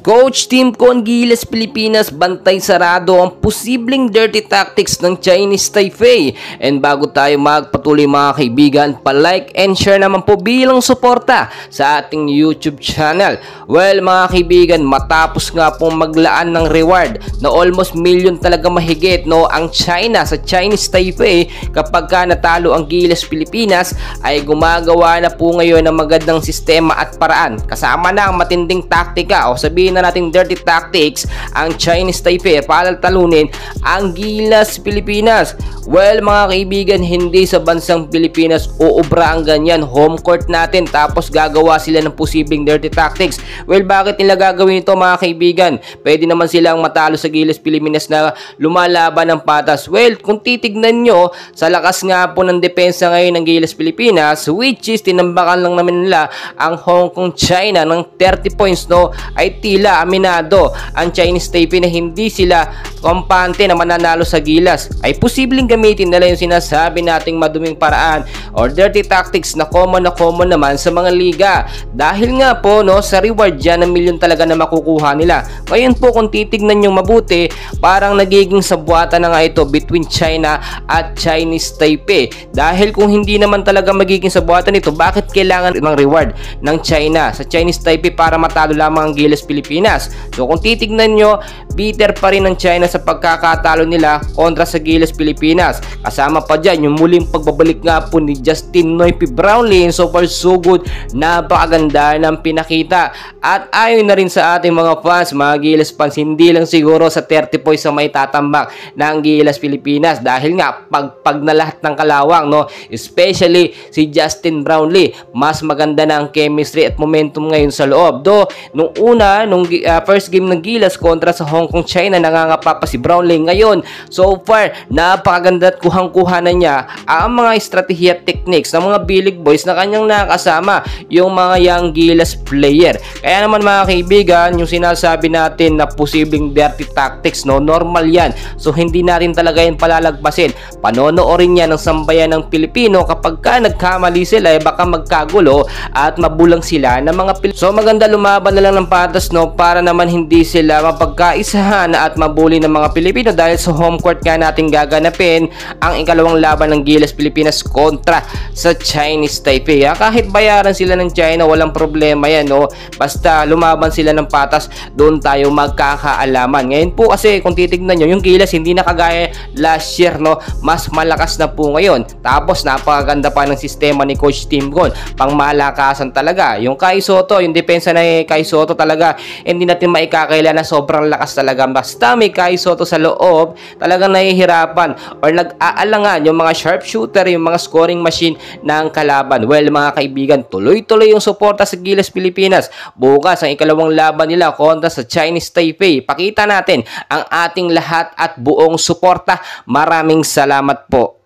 Coach Team Con Gilas Pilipinas, bantay sarado ang posibleng dirty tactics ng Chinese Taipei. And bago tayo magpatuloy mga kaibigan, pa-like and share naman po bilang suporta sa ating YouTube channel. Well mga kaibigan, matapos nga pong maglaan ng reward na almost million talaga mahigit ang China sa Chinese Taipei kapag ka natalo ang Gilas Pilipinas, ay gumagawa na po ngayon ng magandang sistema at paraan. Kasama na ang matinding taktika o sabihin na nating dirty tactics ang Chinese Taipei para talunin ang Gilas Pilipinas. Well mga kaibigan, hindi sa bansang Pilipinas uubra ang ganyan. Home court natin tapos gagawa sila ng posibleng dirty tactics. Well, bakit nila gagawin ito mga kaibigan? Pwede naman silang matalo sa Gilas Pilipinas na lumalaban ng patas. Well, kung titignan nyo, sa lakas nga po ng depensa ngayon ng Gilas Pilipinas, which is tinambakan lang naman nila ang Hong Kong China ng 30 points, ay tila aminado ang Chinese Taipei na hindi sila kampante na mananalo sa Gilas. Ay posibleng gamitin nila yung sinasabi nating maduming paraan or dirty tactics na common naman sa mga liga. Dahil nga po sa reward dyan, na milyon talaga na makukuha nila. Ngayon po kung titignan nyo mabuti, parang nagiging sabuatan na nga ito between China at Chinese Taipei. Dahil kung hindi naman talaga magiging sabuatan ito, bakit kailangan ng reward ng China sa Chinese Taipei para matalo lamang ang Gilas Pilipinas? So kung titignan nyo, bitter pa rin ng China sa pagkakatalo nila kontra sa Gilas Pilipinas. Kasama pa dyan yung muling pagbabalik nga po ni Justin Noypi Brownlee. So far so good, napakaganda ng pinakita. At ayon na rin sa ating mga fans, mga Gilas fans, hindi lang siguro sa 30 points na may tatambak ng Gilas Pilipinas. Dahil nga pag na lahat ng kalawang, especially si Justin Brownlee, mas maganda na ang chemistry at momentum ngayon sa loob. Though nung una, nung first game ng Gilas kontra sa Hong Kong China, nangangapa pa si Brownlee. Ngayon, so far, napakaganda at kuhang-kuha na niya ang mga estratehiya at techniques ng mga Bilig Boys na kanyang nakasama, yung mga young Gilas player. Kaya naman mga kaibigan, yung sinasabi natin na posibleng dirty tactics, normal yan. So hindi natin talaga yan palalagpasin. Panonoorin yan ng sambayan ng Pilipino. Kapag ka nagkamali sila, baka magkagulo at mabulang sila ng mga Pilipino. So maganda lumaban na lang ng patas para naman hindi sila mapagkaisahan at mabuli ng mga Pilipino, dahil sa home court nga natin gaganapin ang ikalawang laban ng Gilas Pilipinas kontra sa Chinese Taipei. Kahit bayaran sila ng China, walang problema yan, basta lumaban sila ng patas, doon tayo magkakaalaman. Ngayon po kasi kung titignan nyo, yung Gilas hindi na kagaya last year, mas malakas na po ngayon. Tapos napakaganda pa ng sistema ni Coach Team Con, pang malakasan talaga. Yung Kai Sotto, yung depensa na Kai Sotto talaga, hindi natin maikakaila na sobrang lakas talaga. Basta may Kai Sotto sa loob, talagang nahihirapan or nag-aalangan yung mga sharpshooter, yung mga scoring machine ng kalaban. Well mga kaibigan, tuloy-tuloy yung suporta sa Gilas Pilipinas. Bukas ang ikalawang laban nila kontra sa Chinese Taipei. Pakita natin ang ating lahat at buong suporta. Maraming salamat po.